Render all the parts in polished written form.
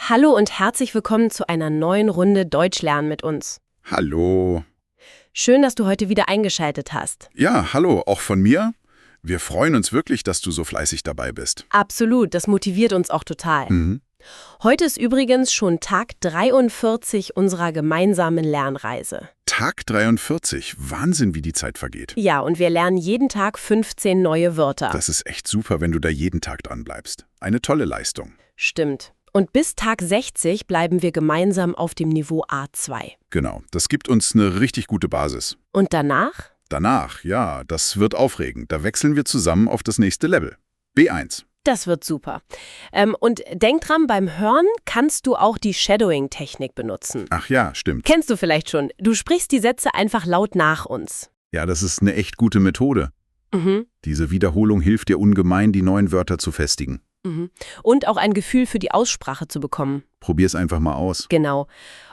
Hallo und herzlich willkommen zu einer neuen Runde Deutsch lernen mit uns. Hallo. Schön, dass du heute wieder eingeschaltet hast. Ja, hallo, auch von mir. Wir freuen uns wirklich, dass du so fleißig dabei bist. Absolut, das motiviert uns auch total. Mhm. Heute ist übrigens schon Tag 43 unserer gemeinsamen Lernreise. Tag 43. Wahnsinn, wie die Zeit vergeht. Ja, und wir lernen jeden Tag 15 neue Wörter. Das ist echt super, wenn du da jeden Tag dran bleibst. Eine tolle Leistung. Stimmt. Und bis Tag 60 bleiben wir gemeinsam auf dem Niveau A2. Genau, das gibt uns eine richtig gute Basis. Und danach? Danach, ja, das wird aufregend. Da wechseln wir zusammen auf das nächste Level. B1. Das wird super. Und denk dran, beim Hören kannst du auch die Shadowing-Technik benutzen. Ach ja, stimmt. Kennst du vielleicht schon. Du sprichst die Sätze einfach laut nach uns. Ja, das ist eine echt gute Methode. Mhm. Diese Wiederholung hilft dir ungemein, die neuen Wörter zu festigen. Mhm. Und auch ein Gefühl für die Aussprache zu bekommen. Probier's einfach mal aus. Genau.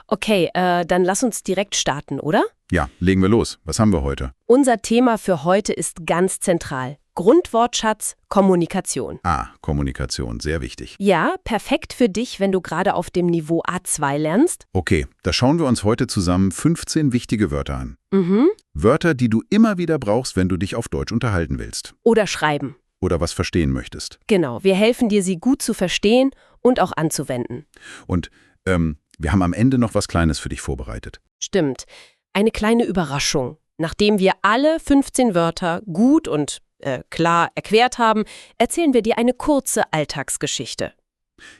Okay, dann lass uns direkt starten, oder? Ja, legen wir los. Was haben wir heute? Unser Thema für heute ist ganz zentral. Grundwortschatz, Kommunikation. Ah, Kommunikation, sehr wichtig. Ja, perfekt für dich, wenn du gerade auf dem Niveau A2 lernst. Okay, da schauen wir uns heute zusammen 15 wichtige Wörter an. Mhm. Wörter, die du immer wieder brauchst, wenn du dich auf Deutsch unterhalten willst. Oder schreiben. Oder was verstehen möchtest. Genau, wir helfen dir, sie gut zu verstehen und auch anzuwenden. Und wir haben am Ende noch was Kleines für dich vorbereitet. Stimmt. Eine kleine Überraschung. Nachdem wir alle 15 Wörter gut und klar erklärt haben, erzählen wir dir eine kurze Alltagsgeschichte.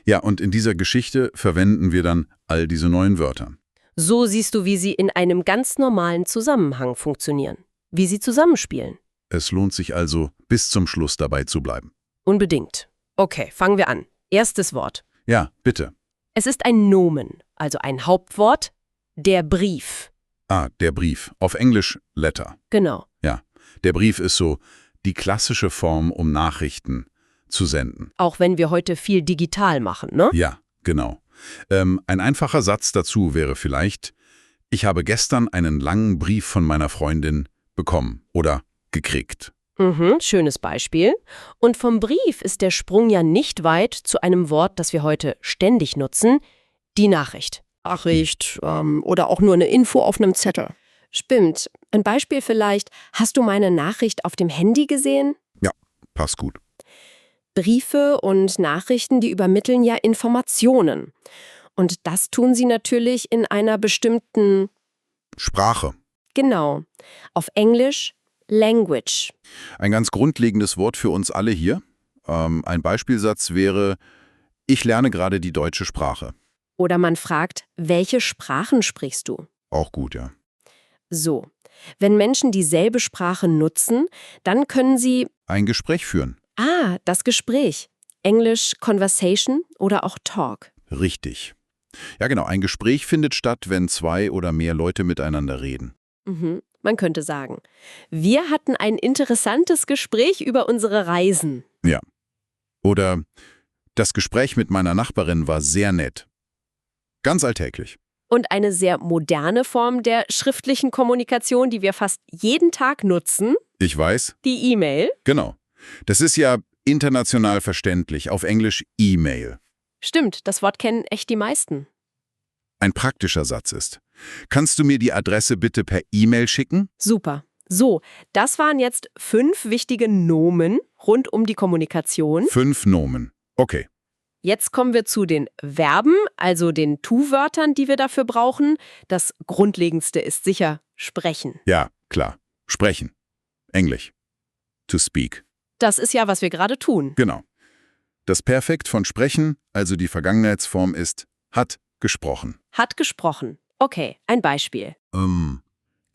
Ja, und in dieser Geschichte verwenden wir dann all diese neuen Wörter. So siehst du, wie sie in einem ganz normalen Zusammenhang funktionieren. Wie sie zusammenspielen. Es lohnt sich also, bis zum Schluss dabei zu bleiben. Unbedingt. Okay, fangen wir an. Erstes Wort. Ja, bitte. Es ist ein Nomen, also ein Hauptwort. Der Brief. Ah, der Brief. Auf Englisch Letter. Genau. Ja, der Brief ist so die klassische Form, um Nachrichten zu senden. Auch wenn wir heute viel digital machen, ne? Ja, genau. Ein einfacher Satz dazu wäre vielleicht: Ich habe gestern einen langen Brief von meiner Freundin bekommen oder gekriegt. Mhm, schönes Beispiel. Und vom Brief ist der Sprung ja nicht weit zu einem Wort, das wir heute ständig nutzen, die Nachricht. Nachricht oder auch nur eine Info auf einem Zettel. Stimmt. Ein Beispiel vielleicht, hast du meine Nachricht auf dem Handy gesehen? Ja, passt gut. Briefe und Nachrichten, die übermitteln ja Informationen. Und das tun sie natürlich in einer bestimmten, Sprache. genau, auf Englisch Language. Ein ganz grundlegendes Wort für uns alle hier. Ein Beispielsatz wäre: Ich lerne gerade die deutsche Sprache. Oder man fragt, welche Sprachen sprichst du? Auch gut, ja. So, wenn Menschen dieselbe Sprache nutzen, dann können sie, Ein Gespräch führen. das Gespräch, Englisch Conversation oder auch Talk. Richtig. Ja, genau. Ein Gespräch findet statt, wenn zwei oder mehr Leute miteinander reden. Mhm. Man könnte sagen, wir hatten ein interessantes Gespräch über unsere Reisen. Ja. Oder: Das Gespräch mit meiner Nachbarin war sehr nett. Ganz alltäglich. Und eine sehr moderne Form der schriftlichen Kommunikation, die wir fast jeden Tag nutzen, Ich weiß. die E-Mail. Genau. Das ist ja international verständlich. Auf Englisch E-Mail. Stimmt, das Wort kennen echt die meisten. Ein praktischer Satz ist: Kannst du mir die Adresse bitte per E-Mail schicken? Super. So, das waren jetzt 5 wichtige Nomen rund um die Kommunikation. 5 Nomen. Okay. Jetzt kommen wir zu den Verben, also den Tu-Wörtern, die wir dafür brauchen. Das Grundlegendste ist sicher sprechen. Ja, klar. Sprechen. Englisch. To speak. Das ist ja, was wir gerade tun. Genau. Das Perfekt von sprechen, also die Vergangenheitsform, ist hat gesprochen. Hat gesprochen. Okay, ein Beispiel.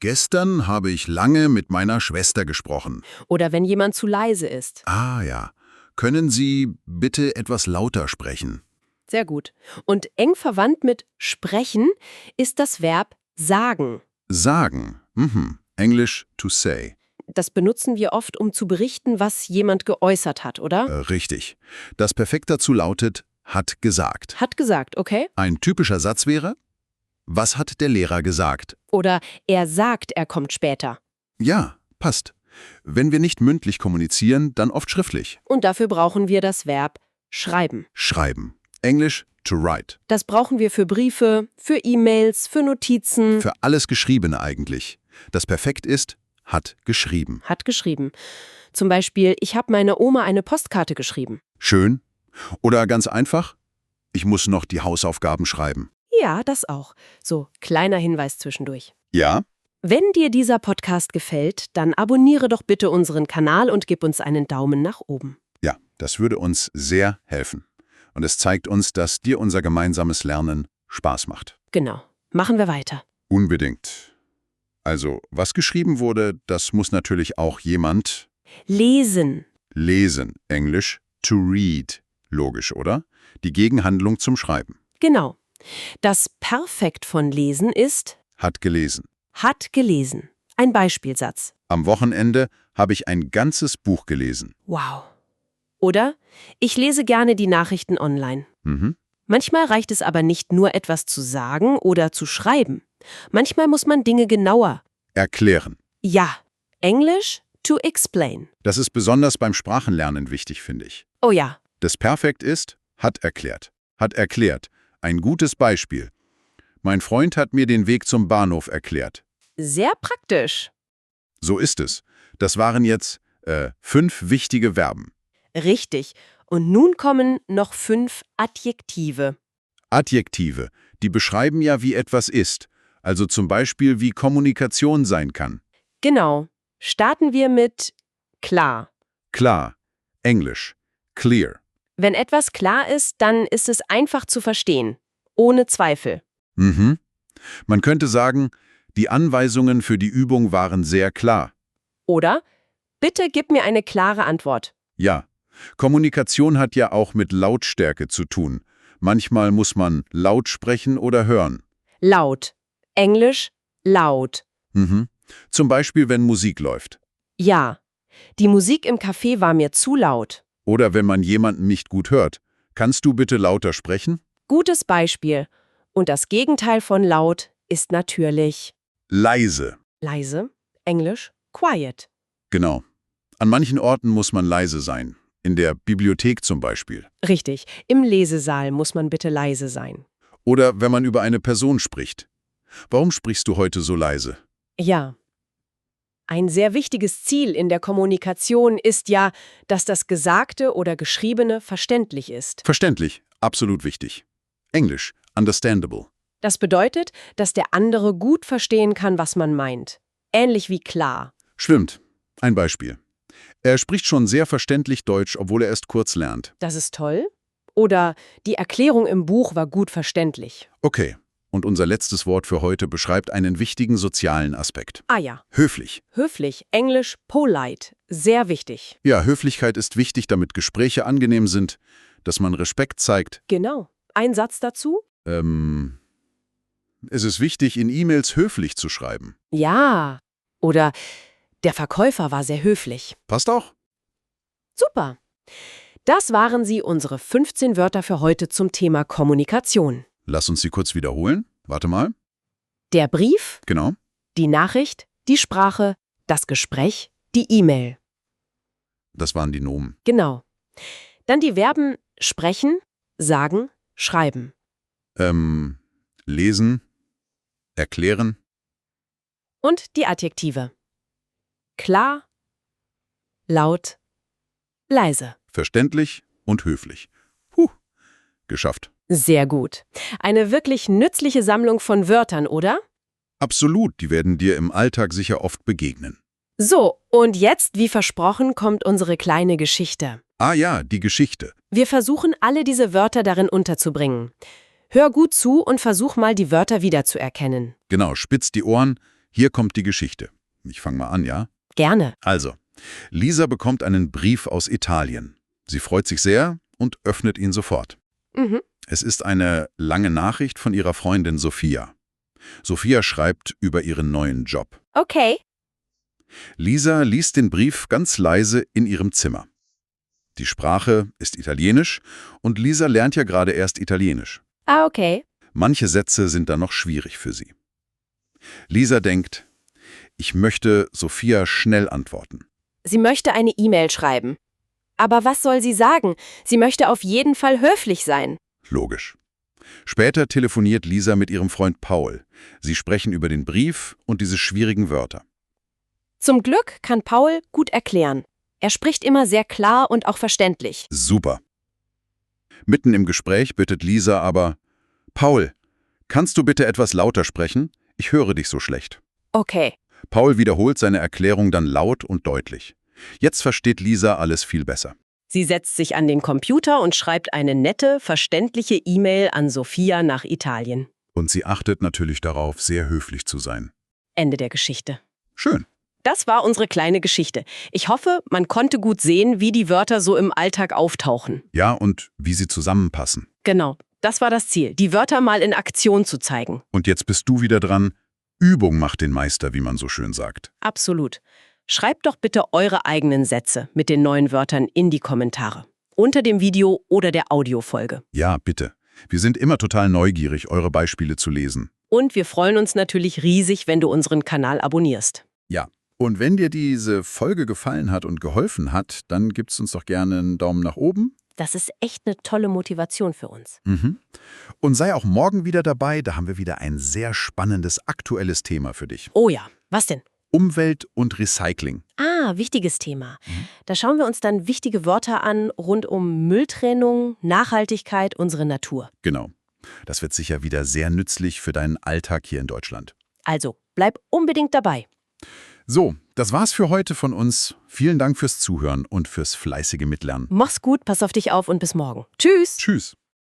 Gestern habe ich lange mit meiner Schwester gesprochen. Oder wenn jemand zu leise ist. Ah ja. Können Sie bitte etwas lauter sprechen? Sehr gut. Und eng verwandt mit sprechen ist das Verb sagen. Sagen. Englisch to say. Das benutzen wir oft, um zu berichten, was jemand geäußert hat, oder? Richtig. Das Perfekt dazu lautet hat gesagt. Hat gesagt, okay? Ein typischer Satz wäre: Was hat der Lehrer gesagt? Oder er sagt, er kommt später. Ja, passt. Wenn wir nicht mündlich kommunizieren, dann oft schriftlich. Und dafür brauchen wir das Verb schreiben. Schreiben. Englisch to write. Das brauchen wir für Briefe, für E-Mails, für Notizen. Für alles Geschriebene eigentlich. Das perfekt ist, hat geschrieben. Hat geschrieben. Zum Beispiel, ich habe meiner Oma eine Postkarte geschrieben. Schön. Oder ganz einfach, ich muss noch die Hausaufgaben schreiben. Ja, das auch. So, kleiner Hinweis zwischendurch. Ja? Wenn dir dieser Podcast gefällt, dann abonniere doch bitte unseren Kanal und gib uns einen Daumen nach oben. Ja, das würde uns sehr helfen. Und es zeigt uns, dass dir unser gemeinsames Lernen Spaß macht. Genau. Machen wir weiter. Unbedingt. Also, was geschrieben wurde, das muss natürlich auch jemand Lesen. lesen. Englisch to read. Logisch, oder? Die Gegenhandlung zum Schreiben. Genau. Das Perfekt von lesen ist Hat gelesen. hat gelesen. Ein Beispielsatz. Am Wochenende habe ich ein ganzes Buch gelesen. Wow. Oder ich lese gerne die Nachrichten online. Mhm. Manchmal reicht es aber nicht nur etwas zu sagen oder zu schreiben. Manchmal muss man Dinge genauer. Erklären. Ja, Englisch to explain. Das ist besonders beim Sprachenlernen wichtig, finde ich. Oh ja, Das Perfekt ist, hat erklärt. Hat erklärt. Ein gutes Beispiel. Mein Freund hat mir den Weg zum Bahnhof erklärt. sehr praktisch. So ist es. Das waren jetzt 5 wichtige Verben. Richtig. Und nun kommen noch 5 Adjektive. Adjektive, die beschreiben ja, wie etwas ist. Also zum Beispiel, wie Kommunikation sein kann. Genau. Starten wir mit klar. Klar. Englisch. Clear. Wenn etwas klar ist, dann ist es einfach zu verstehen. Ohne Zweifel. Mhm. Man könnte sagen, die Anweisungen für die Übung waren sehr klar. Oder? Bitte gib mir eine klare Antwort. Ja. Kommunikation hat ja auch mit Lautstärke zu tun. Manchmal muss man laut sprechen oder hören. Laut. Englisch laut. Mhm. Zum Beispiel, wenn Musik läuft. Ja. Die Musik im Café war mir zu laut. Oder wenn man jemanden nicht gut hört. Kannst du bitte lauter sprechen? Gutes Beispiel. Und das Gegenteil von laut ist natürlich Leise. leise. Englisch quiet. Genau. An manchen Orten muss man leise sein. In der Bibliothek zum Beispiel. Richtig. Im Lesesaal muss man bitte leise sein. Oder wenn man über eine Person spricht. Warum sprichst du heute so leise? Ja. Ein sehr wichtiges Ziel in der Kommunikation ist ja, dass das Gesagte oder Geschriebene verständlich ist. Verständlich. Absolut wichtig. Englisch. Understandable. Das bedeutet, dass der andere gut verstehen kann, was man meint. Ähnlich wie klar. Stimmt. Ein Beispiel. Er spricht schon sehr verständlich Deutsch, obwohl er erst kurz lernt. Das ist toll. Oder die Erklärung im Buch war gut verständlich. Okay. Und unser letztes Wort für heute beschreibt einen wichtigen sozialen Aspekt. Ah ja. Höflich. Höflich. Englisch polite. Sehr wichtig. Ja, Höflichkeit ist wichtig, damit Gespräche angenehm sind, dass man Respekt zeigt. Genau. Ein Satz dazu? Es ist wichtig, in E-Mails höflich zu schreiben. Ja. Oder der Verkäufer war sehr höflich. Passt auch? Super. Das waren sie, unsere 15 Wörter für heute zum Thema Kommunikation. Lass uns sie kurz wiederholen. Warte mal. Der Brief, Genau. die Nachricht, die Sprache, das Gespräch, die E-Mail. Das waren die Nomen. Genau. Dann die Verben sprechen, sagen, schreiben. Lesen, erklären. Und die Adjektive. Klar, laut, leise. Verständlich und höflich. Geschafft. Sehr gut. Eine wirklich nützliche Sammlung von Wörtern, oder? Absolut, die werden dir im Alltag sicher oft begegnen. So, und jetzt, wie versprochen, kommt unsere kleine Geschichte. Ah ja, die Geschichte. Wir versuchen, alle diese Wörter darin unterzubringen. Hör gut zu und versuch mal, die Wörter wiederzuerkennen. Genau, spitz die Ohren. Hier kommt die Geschichte. Ich fange mal an, ja? Gerne. Also, Lisa bekommt einen Brief aus Italien. Sie freut sich sehr und öffnet ihn sofort. Mhm. Es ist eine lange Nachricht von ihrer Freundin Sophia. Sophia schreibt über ihren neuen Job. Okay. Lisa liest den Brief ganz leise in ihrem Zimmer. Die Sprache ist Italienisch und Lisa lernt ja gerade erst Italienisch. Ah, okay. Manche Sätze sind dann noch schwierig für sie. Lisa denkt, ich möchte Sophia schnell antworten. Sie möchte eine E-Mail schreiben. Aber was soll sie sagen? Sie möchte auf jeden Fall höflich sein. Logisch. Später telefoniert Lisa mit ihrem Freund Paul. Sie sprechen über den Brief und diese schwierigen Wörter. Zum Glück kann Paul gut erklären. Er spricht immer sehr klar und auch verständlich. Super. Mitten im Gespräch bittet Lisa aber, Paul, kannst du bitte etwas lauter sprechen? Ich höre dich so schlecht. Okay. Paul wiederholt seine Erklärung dann laut und deutlich. Jetzt versteht Lisa alles viel besser. Sie setzt sich an den Computer und schreibt eine nette, verständliche E-Mail an Sophia nach Italien. Und sie achtet natürlich darauf, sehr höflich zu sein. Ende der Geschichte. Schön. Das war unsere kleine Geschichte. Ich hoffe, man konnte gut sehen, wie die Wörter so im Alltag auftauchen. Ja, und wie sie zusammenpassen. Genau, das war das Ziel, die Wörter mal in Aktion zu zeigen. Und jetzt bist du wieder dran. Übung macht den Meister, wie man so schön sagt. Absolut. Schreibt doch bitte eure eigenen Sätze mit den neuen Wörtern in die Kommentare. Unter dem Video oder der Audiofolge. Ja, bitte. Wir sind immer total neugierig, eure Beispiele zu lesen. Und wir freuen uns natürlich riesig, wenn du unseren Kanal abonnierst. Ja. Und wenn dir diese Folge gefallen hat und geholfen hat, dann gibst uns doch gerne einen Daumen nach oben. Das ist echt eine tolle Motivation für uns. Und sei auch morgen wieder dabei, da haben wir wieder ein sehr spannendes, aktuelles Thema für dich. Oh ja, was denn? Umwelt und Recycling. Ah, wichtiges Thema. Da schauen wir uns dann wichtige Wörter an rund um Mülltrennung, Nachhaltigkeit, unsere Natur. Genau. Das wird sicher wieder sehr nützlich für deinen Alltag hier in Deutschland. Also, bleib unbedingt dabei. So, das war's für heute von uns. Vielen Dank fürs Zuhören und fürs fleißige Mitlernen. Mach's gut, pass auf dich auf und bis morgen. Tschüss! Tschüss.